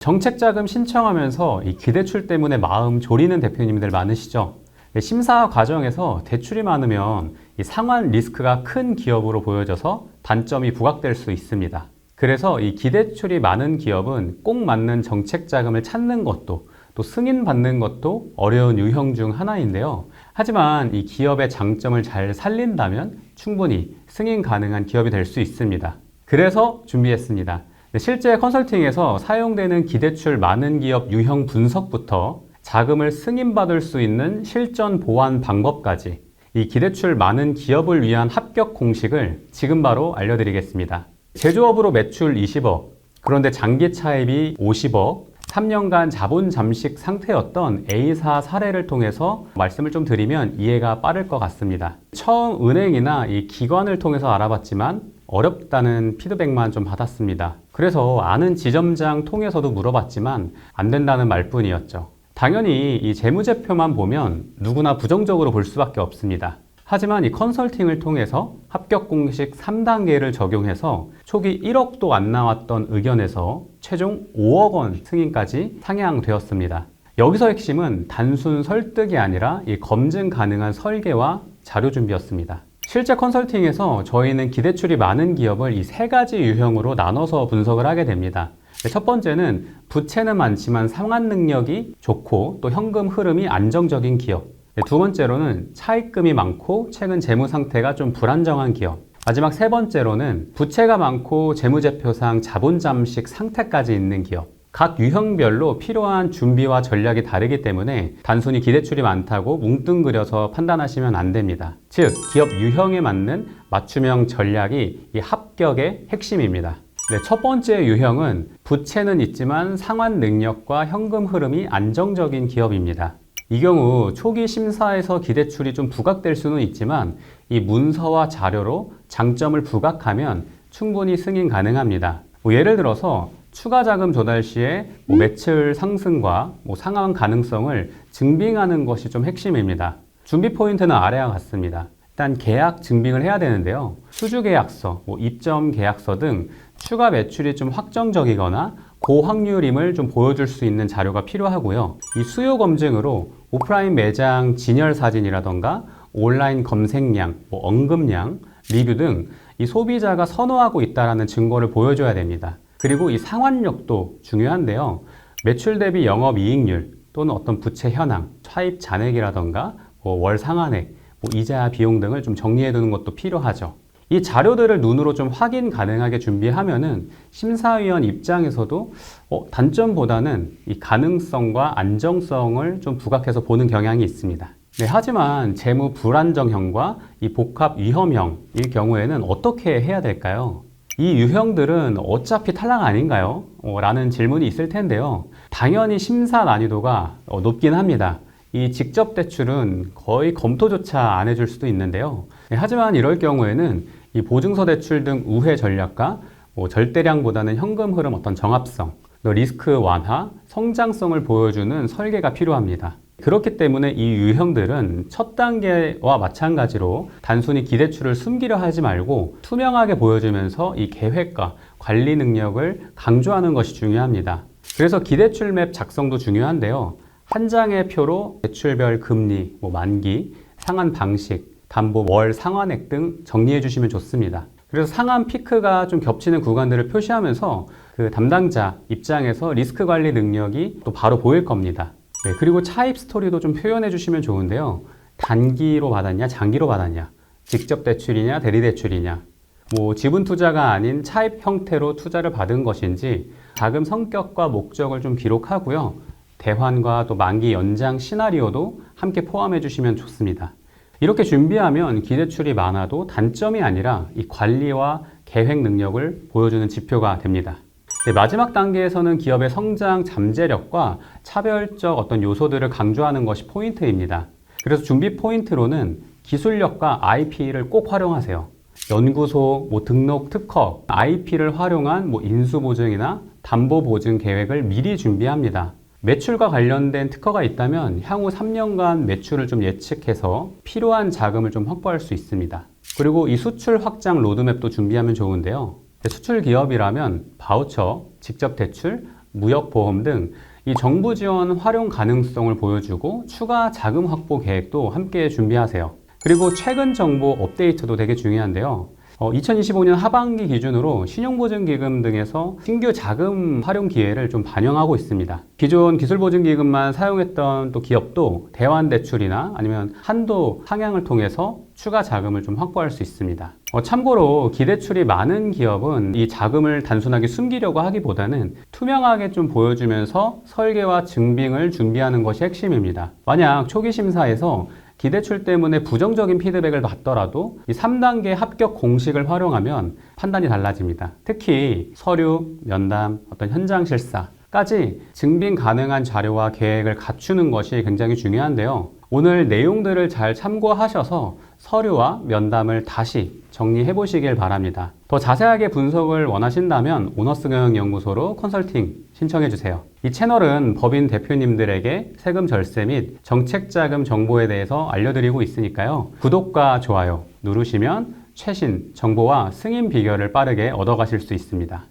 정책자금 신청하면서 이 기대출 때문에 마음 졸이는 대표님들 많으시죠? 심사 과정에서 대출이 많으면 이 상환 리스크가 큰 기업으로 보여져서 단점이 부각될 수 있습니다. 그래서 이 기대출이 많은 기업은 꼭 맞는 정책자금을 찾는 것도 또 승인받는 것도 어려운 유형 중 하나인데요. 하지만 이 기업의 장점을 잘 살린다면 충분히 승인 가능한 기업이 될 수 있습니다. 그래서 준비했습니다. 실제 컨설팅에서 사용되는 기대출 많은 기업 유형 분석부터 자금을 승인받을 수 있는 실전 보완 방법까지 이 기대출 많은 기업을 위한 합격 공식을 지금 바로 알려드리겠습니다. 제조업으로 매출 20억, 그런데 장기 차입이 50억, 3년간 자본 잠식 상태였던 A사 사례를 통해서 말씀을 좀 드리면 이해가 빠를 것 같습니다. 처음 은행이나 이 기관을 통해서 알아봤지만 어렵다는 피드백만 좀 받았습니다. 그래서 아는 지점장 통해서도 물어봤지만 안 된다는 말뿐이었죠. 당연히 이 재무제표만 보면 누구나 부정적으로 볼 수밖에 없습니다. 하지만 이 컨설팅을 통해서 합격 공식 3단계를 적용해서 초기 1억도 안 나왔던 의견에서 최종 5억 원 승인까지 상향되었습니다. 여기서 핵심은 단순 설득이 아니라 이 검증 가능한 설계와 자료 준비였습니다. 실제 컨설팅에서 저희는 기대출이 많은 기업을 이 세 가지 유형으로 나눠서 분석을 하게 됩니다. 첫 번째는 부채는 많지만 상환 능력이 좋고 또 현금 흐름이 안정적인 기업. 두 번째로는 차입금이 많고 최근 재무 상태가 좀 불안정한 기업. 마지막 세 번째로는 부채가 많고 재무제표상 자본 잠식 상태까지 있는 기업. 각 유형별로 필요한 준비와 전략이 다르기 때문에 단순히 기대출이 많다고 뭉뚱그려서 판단하시면 안 됩니다. 즉, 기업 유형에 맞는 맞춤형 전략이 이 합격의 핵심입니다. 첫 번째 유형은 부채는 있지만 상환 능력과 현금 흐름이 안정적인 기업입니다. 이 경우 초기 심사에서 기대출이 좀 부각될 수는 있지만 이 문서와 자료로 장점을 부각하면 충분히 승인 가능합니다. 예를 들어서 추가 자금 조달 시에 매출 상승과 상환 가능성을 증빙하는 것이 좀 핵심입니다. 준비 포인트는 아래와 같습니다. 일단 계약 증빙을 해야 되는데요. 수주 계약서, 입점 계약서 등 추가 매출이 좀 확정적이거나 고확률임을 좀 보여줄 수 있는 자료가 필요하고요. 이 수요 검증으로 오프라인 매장 진열 사진이라던가 온라인 검색량, 언급량, 리뷰 등 이 소비자가 선호하고 있다는 증거를 보여줘야 됩니다. 그리고 이 상환력도 중요한데요. 매출 대비 영업이익률 또는 어떤 부채 현황, 차입 잔액이라던가 월 상환액, 이자 비용 등을 좀 정리해 두는 것도 필요하죠. 이 자료들을 눈으로 좀 확인 가능하게 준비하면은 심사위원 입장에서도 단점보다는 이 가능성과 안정성을 좀 부각해서 보는 경향이 있습니다. 하지만 재무 불안정형과 이 복합 위험형일 경우에는 어떻게 해야 될까요? 이 유형들은 어차피 탈락 아닌가요? 라는 질문이 있을 텐데요. 당연히 심사 난이도가 높긴 합니다. 이 직접 대출은 거의 검토조차 안 해줄 수도 있는데요. 하지만 이럴 경우에는 이 보증서 대출 등 우회 전략과 절대량보다는 현금 흐름 어떤 정합성, 리스크 완화, 성장성을 보여주는 설계가 필요합니다. 그렇기 때문에 이 유형들은 첫 단계와 마찬가지로 단순히 기대출을 숨기려 하지 말고 투명하게 보여주면서 이 계획과 관리 능력을 강조하는 것이 중요합니다. 그래서 기대출 맵 작성도 중요한데요. 한 장의 표로 대출별 금리, 만기, 상환 방식, 담보 월 상환액 등 정리해 주시면 좋습니다. 그래서 상환 피크가 좀 겹치는 구간들을 표시하면서 그 담당자 입장에서 리스크 관리 능력이 또 바로 보일 겁니다. 그리고 차입 스토리도 좀 표현해 주시면 좋은데요. 단기로 받았냐, 장기로 받았냐, 직접 대출이냐, 대리 대출이냐, 지분 투자가 아닌 차입 형태로 투자를 받은 것인지 자금 성격과 목적을 좀 기록하고요. 대환과 또 만기 연장 시나리오도 함께 포함해 주시면 좋습니다. 이렇게 준비하면 기대출이 많아도 단점이 아니라 이 관리와 계획 능력을 보여주는 지표가 됩니다. 마지막 단계에서는 기업의 성장 잠재력과 차별적 어떤 요소들을 강조하는 것이 포인트입니다. 그래서 준비 포인트로는 기술력과 IP를 꼭 활용하세요. 연구소, 등록 특허, IP를 활용한 인수보증이나 담보보증 계획을 미리 준비합니다. 매출과 관련된 특허가 있다면 향후 3년간 매출을 좀 예측해서 필요한 자금을 좀 확보할 수 있습니다. 그리고 이 수출 확장 로드맵도 준비하면 좋은데요. 수출 기업이라면 바우처, 직접 대출, 무역보험 등 이 정부 지원 활용 가능성을 보여주고 추가 자금 확보 계획도 함께 준비하세요. 그리고 최근 정보 업데이트도 되게 중요한데요. 2025년 하반기 기준으로 신용보증기금 등에서 신규 자금 활용 기회를 좀 반영하고 있습니다. 기존 기술보증기금만 사용했던 또 기업도 대환대출이나 아니면 한도 상향을 통해서 추가 자금을 좀 확보할 수 있습니다. 참고로 기대출이 많은 기업은 이 자금을 단순하게 숨기려고 하기보다는 투명하게 좀 보여주면서 설계와 증빙을 준비하는 것이 핵심입니다. 만약 초기 심사에서 기대출 때문에 부정적인 피드백을 받더라도 이 3단계 합격 공식을 활용하면 판단이 달라집니다. 특히 서류, 면담, 어떤 현장 실사까지 증빙 가능한 자료와 계획을 갖추는 것이 굉장히 중요한데요. 오늘 내용들을 잘 참고하셔서 서류와 면담을 다시 정리해 보시길 바랍니다. 더 자세하게 분석을 원하신다면 오너스경영연구소로 컨설팅 신청해 주세요. 이 채널은 법인 대표님들에게 세금 절세 및 정책자금 정보에 대해서 알려드리고 있으니까요. 구독과 좋아요 누르시면 최신 정보와 승인 비결을 빠르게 얻어가실 수 있습니다.